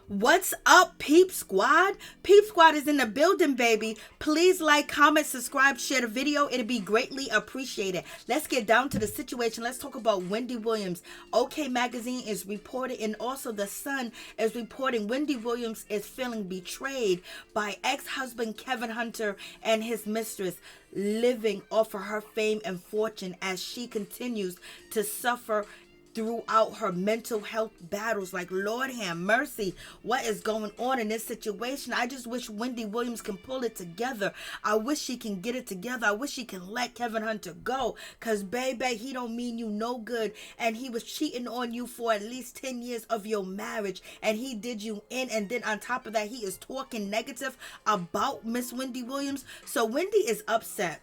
What's up, Peep Squad? Peep Squad is in the building, baby. Please like, comment, subscribe, share the video. It'd be greatly appreciated. Let's get down to the situation. Let's talk about Wendy Williams. OK Magazine is reporting, and also The Sun is reporting Wendy Williams is feeling betrayed by ex-husband Kevin Hunter and his mistress, living off of her fame and fortune as she continues to suffer throughout her mental health battles. Like, Lord have mercy, what is going on in this situation? I just wish Wendy Williams can pull it together. I wish she can get it together. I wish she can let Kevin Hunter go, because baby, he don't mean you no good, and he was cheating on you for at least 10 years of your marriage, and he did you in, and then on top of that, he is talking negative about Miss Wendy Williams. So Wendy is upset.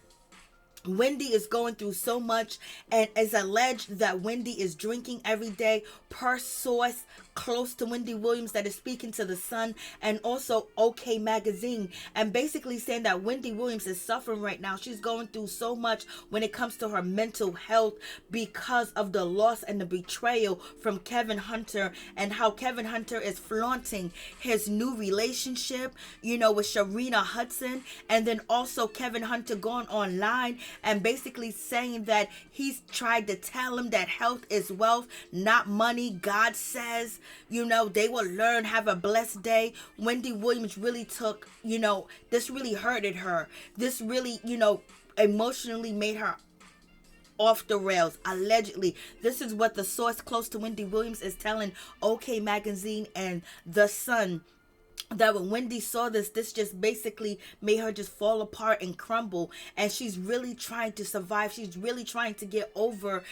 Wendy is going through so much, and it's alleged that Wendy is drinking every day, per source close to Wendy Williams that is speaking to The Sun and also OK Magazine, and basically saying that Wendy Williams is suffering right now. She's going through so much when it comes to her mental health because of the loss and the betrayal from Kevin Hunter, and how Kevin Hunter is flaunting his new relationship, with Sharina Hudson, and then also Kevin Hunter going online and basically saying that he's tried to tell him that health is wealth, not money. God says, they will learn. Have a blessed day. Wendy Williams really took, this really hurted her. This really, emotionally made her off the rails, allegedly. This is what the source close to Wendy Williams is telling OK Magazine and The Sun, that when Wendy saw this just basically made her just fall apart and crumble, and she's really trying to survive. She's really trying to get over,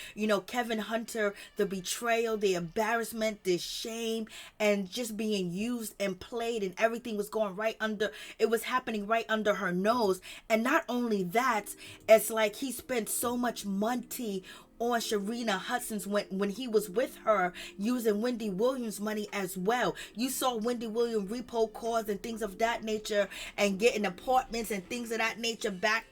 Kevin Hunter, the betrayal, the embarrassment, the shame, and just being used and played, and everything was going it was happening right under her nose. And not only that, it's like he spent so much money on Sharina Hudson's when he was with her, using Wendy Williams money as well. You saw Wendy Williams repo cars and things of that nature, and getting apartments and things of that nature back,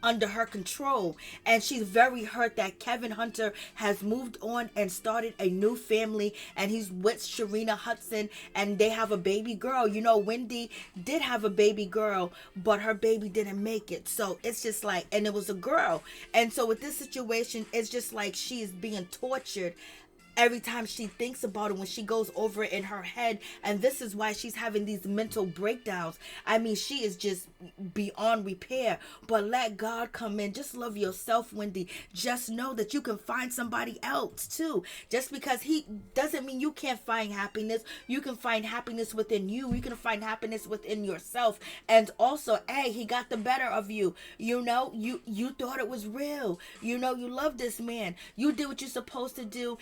under her control. And she's very hurt that Kevin Hunter has moved on and started a new family, and he's with Sharina Hudson, and they have a baby girl. Wendy did have a baby girl, but her baby didn't make it. So it's just like, and it was a girl. And so with this situation, it's just like she is being tortured every time she thinks about it, when she goes over it in her head. And this is why she's having these mental breakdowns. I mean, she is just beyond repair. But let God come in. Just love yourself, Wendy. Just know that you can find somebody else too. Just because he doesn't mean you can't find happiness. You can find happiness within you. You can find happiness within yourself. And also, hey, he got the better of you. You thought it was real. You love this man. You did what you're supposed to do,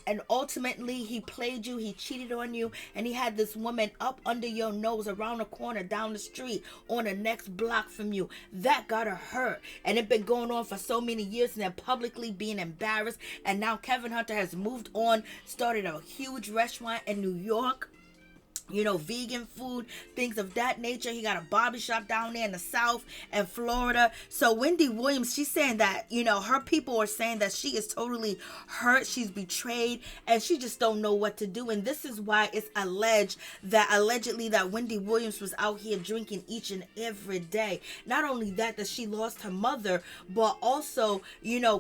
and ultimately he played you. He cheated on you, and he had this woman up under your nose, around the corner, down the street, on the next block from you. That got her hurt, and it been going on for so many years, and then publicly being embarrassed. And now Kevin Hunter has moved on, started a huge restaurant in New York, vegan food, things of that nature. He got a barbershop down there in the South and Florida. So Wendy Williams, she's saying that, her people are saying that she is totally hurt. She's betrayed, and she just don't know what to do. And this is why it's allegedly that Wendy Williams was out here drinking each and every day. Not only that she lost her mother, but also,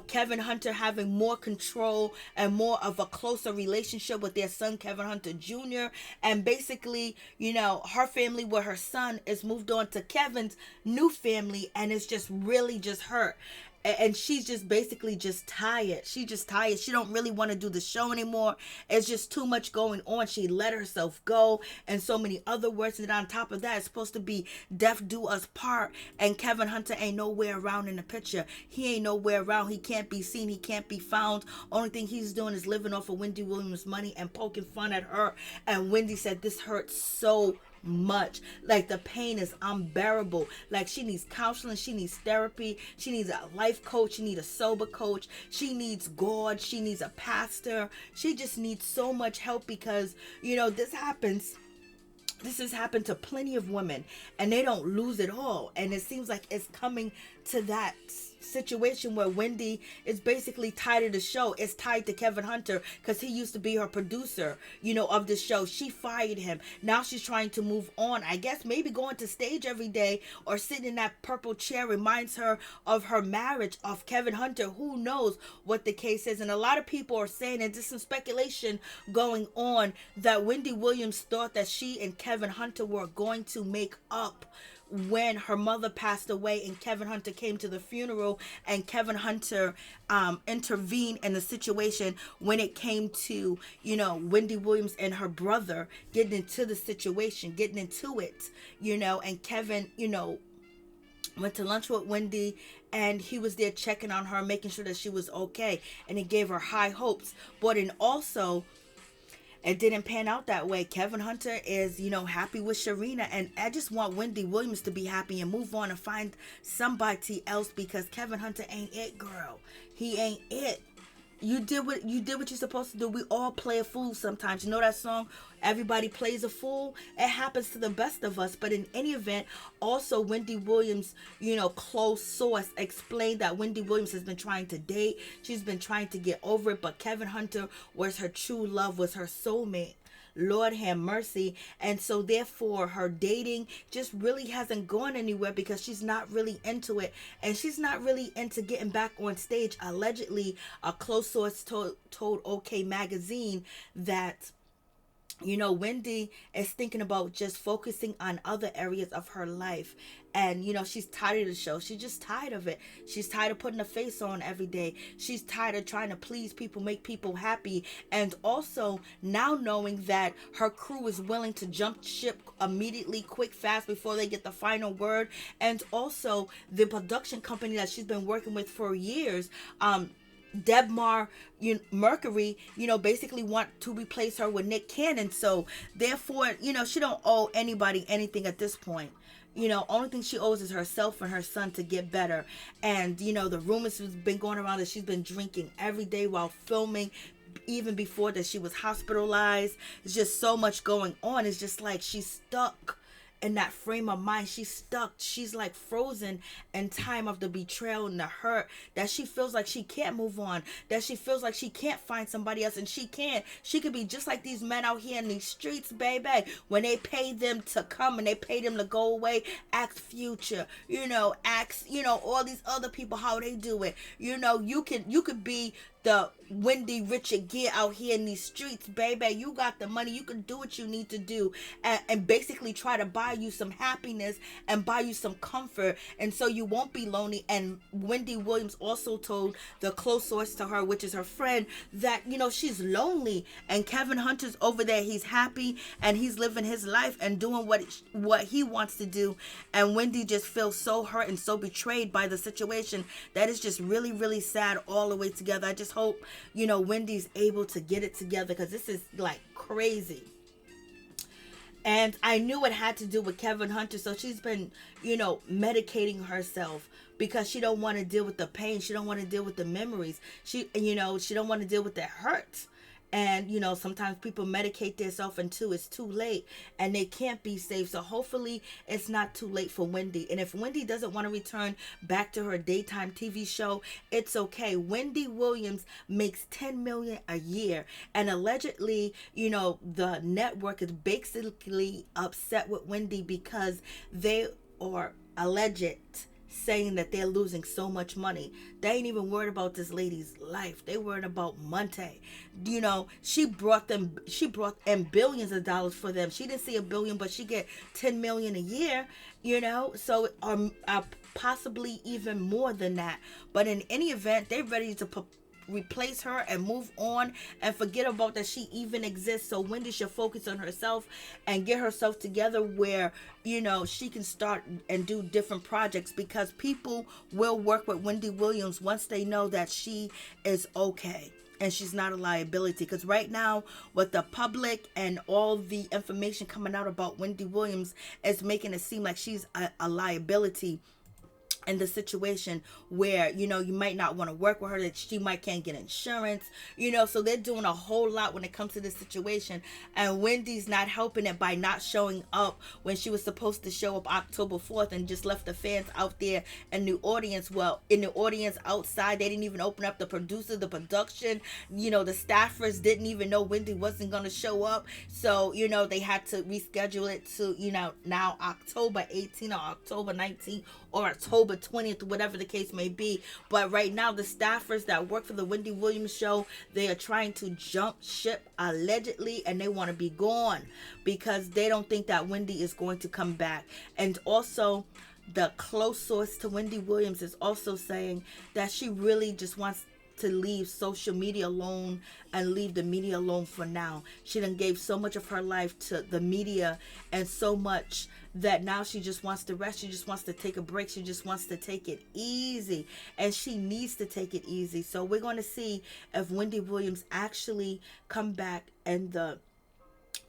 Kevin Hunter having more control and more of a closer relationship with their son, Kevin Hunter Jr. And basically, her family with her son is moved on to Kevin's new family, and it's just really just hurt. And she's just basically just tired. She just tired. She don't really want to do the show anymore. It's just too much going on. She let herself go, and so many other words. And on top of that, it's supposed to be death do us part. And Kevin Hunter ain't nowhere around in the picture. He ain't nowhere around. He can't be seen. He can't be found. Only thing he's doing is living off of Wendy Williams' money and poking fun at her. And Wendy said this hurts so much. Like, the pain is unbearable. Like, she needs counseling, she needs therapy, she needs a life coach, she needs a sober coach, she needs God, she needs a pastor. She just needs so much help, because this has happened to plenty of women, and they don't lose it all. And it seems like it's coming to that situation where Wendy is basically tied of the show. It's tied to Kevin Hunter because he used to be her producer, of the show. She fired him. Now she's trying to move on. I guess maybe going to stage every day or sitting in that purple chair reminds her of her marriage of Kevin Hunter. Who knows what the case is? And a lot of people are saying, and there's some speculation going on, that Wendy Williams thought that she and Kevin Hunter were going to make up when her mother passed away and Kevin Hunter came to the funeral, and Kevin Hunter intervened in the situation when it came to, Wendy Williams and her brother getting into the situation, getting into it, and Kevin, went to lunch with Wendy, and he was there checking on her, making sure that she was okay, and it gave her high hopes. But and also, it didn't pan out that way. Kevin Hunter is, happy with Sharina. And I just want Wendy Williams to be happy and move on and find somebody else, because Kevin Hunter ain't it, girl. He ain't it. You did what you're supposed to do. We all play a fool sometimes. You know that song, Everybody Plays a Fool? It happens to the best of us. But in any event, also Wendy Williams, close source explained that Wendy Williams has been trying to date. She's been trying to get over it. But Kevin Hunter was her true love, was her soulmate. Lord have mercy. And so therefore her dating just really hasn't gone anywhere, because she's not really into it, and she's not really into getting back on stage. Allegedly, a close source told OK Magazine that Wendy is thinking about just focusing on other areas of her life. And, she's tired of the show. She's just tired of it. She's tired of putting a face on every day. She's tired of trying to please people, make people happy. And also now knowing that her crew is willing to jump ship immediately, quick, fast, before they get the final word. And also the production company that she's been working with for years, Debmar Mercury, basically want to replace her with Nick Cannon. So therefore, she don't owe anybody anything at this point. Only thing she owes is herself and her son to get better. And, the rumors has been going around that she's been drinking every day while filming, even before that she was hospitalized. It's just so much going on. It's just like she's stuck in that frame of mind. She's stuck. She's like frozen in time of the betrayal and the hurt, that she feels like she can't move on, that she feels like she can't find somebody else, and she can't. She could be just like these men out here in these streets, baby. When they pay them to come and they pay them to go away, ask Future, ask, all these other people how they do it. You could be the Wendy Richard Gere out here in these streets, baby. You got the money. You can do what you need to do, and basically try to buy you some happiness and buy you some comfort, and so you won't be lonely. And Wendy Williams also told the close source to her, which is her friend, that she's lonely, and Kevin Hunter's over there. He's happy and he's living his life and doing what he wants to do, and Wendy just feels so hurt and so betrayed by the situation that is just really, really sad all the way together. I just hope Wendy's able to get it together, because this is like crazy. And I knew it had to do with Kevin Hunter, so she's been medicating herself, because she don't want to deal with the pain. She don't want to deal with the memories. She don't want to deal with the hurt. And, sometimes people medicate themselves until it's too late and they can't be saved. So hopefully it's not too late for Wendy. And if Wendy doesn't want to return back to her daytime TV show, it's okay. Wendy Williams makes $10 million a year. And allegedly, the network is basically upset with Wendy because they are alleged saying that they're losing so much money. They ain't even worried about this lady's life. They worried about Monte. She brought in billions of dollars for them. She didn't see $1 billion, but she get $10 million a year, so possibly even more than that. But in any event, they're ready to replace her and move on and forget about that she even exists. So Wendy should focus on herself and get herself together where she can start and do different projects, because people will work with Wendy Williams once they know that she is okay and she's not a liability. Because right now, with the public and all the information coming out about Wendy Williams, is making it seem like she's a liability in the situation where, you know, you might not want to work with her, that she might can't get insurance, you know. So they're doing a whole lot when it comes to this situation, and Wendy's not helping it by not showing up when she was supposed to show up October 4th, and just left the fans out there in the audience. Well, in the audience outside, they didn't even open up. The producer, the production, you know, the staffers didn't even know Wendy wasn't going to show up. So, you know, they had to reschedule it to, you know, now October 18th or October 19th or October 20th, whatever the case may be. But right now, the staffers that work for the Wendy Williams Show, they are trying to jump ship allegedly, and they want to be gone because they don't think that Wendy is going to come back. And also, the close source to Wendy Williams is also saying that she really just wants to leave social media alone and leave the media alone for now. She done gave so much of her life to the media, and so much that now she just wants to rest. She just wants to take a break. She just wants to take it easy, and she needs to take it easy. So we're going to see if Wendy Williams actually come back in the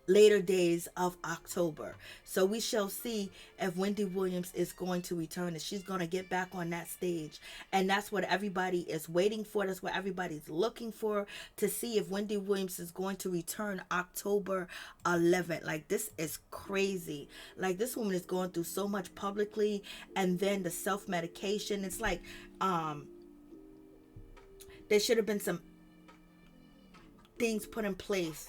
later days of October. So we shall see if Wendy Williams is going to return, and she's going to get back on that stage. And that's what everybody is waiting for. That's what everybody's looking for, to see if Wendy Williams is going to return October 11th. Like, this is crazy. Like, this woman is going through so much publicly, and then the self-medication. It's like, there should have been some things put in place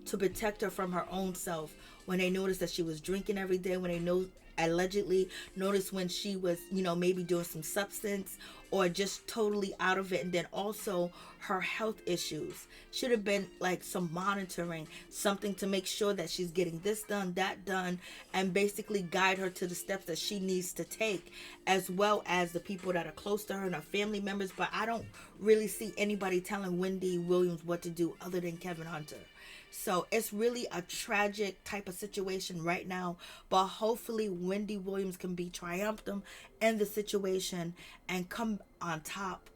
to protect her from her own self when they noticed that she was drinking every day, when they allegedly noticed when she was, you know, maybe doing some substance or just totally out of it. And then also her health issues. Should have been like some monitoring, something to make sure that she's getting this done, that done, and basically guide her to the steps that she needs to take, as well as the people that are close to her and her family members. But I don't really see anybody telling Wendy Williams what to do other than Kevin Hunter. So it's really a tragic type of situation right now. But hopefully Wendy Williams can be triumphant in the situation and come on top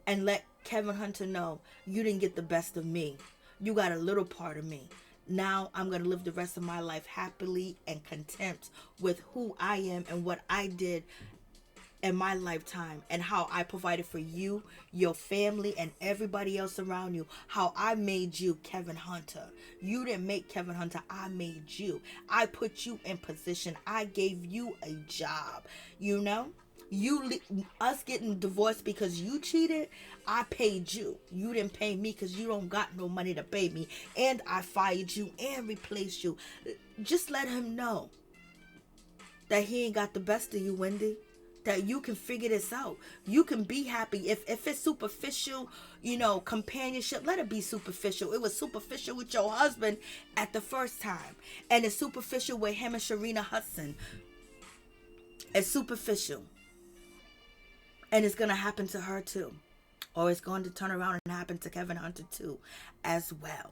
and let Kevin Hunter know, you didn't get the best of me. You got a little part of me. Now I'm going to live the rest of my life happily and content with who I am and what I did in my lifetime, and how I provided for you, your family, and everybody else around you. How I made you Kevin Hunter. You didn't make Kevin Hunter. I made you. I put you in position. I gave you a job. You know, us getting divorced because you cheated, I paid you. You didn't pay me because you don't got no money to pay me, and I fired you and replaced you. Just let him know that he ain't got the best of you, Wendy. That you can figure this out. You can be happy. If it's superficial, you know, companionship, let it be superficial. It was superficial with your husband at the first time. And it's superficial with him and Sharina Hudson. It's superficial. And it's going to happen to her too. Or it's going to turn around and happen to Kevin Hunter too as well.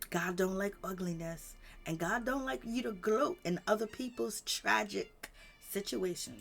God don't like ugliness. And God don't like you to gloat in other people's tragic situation.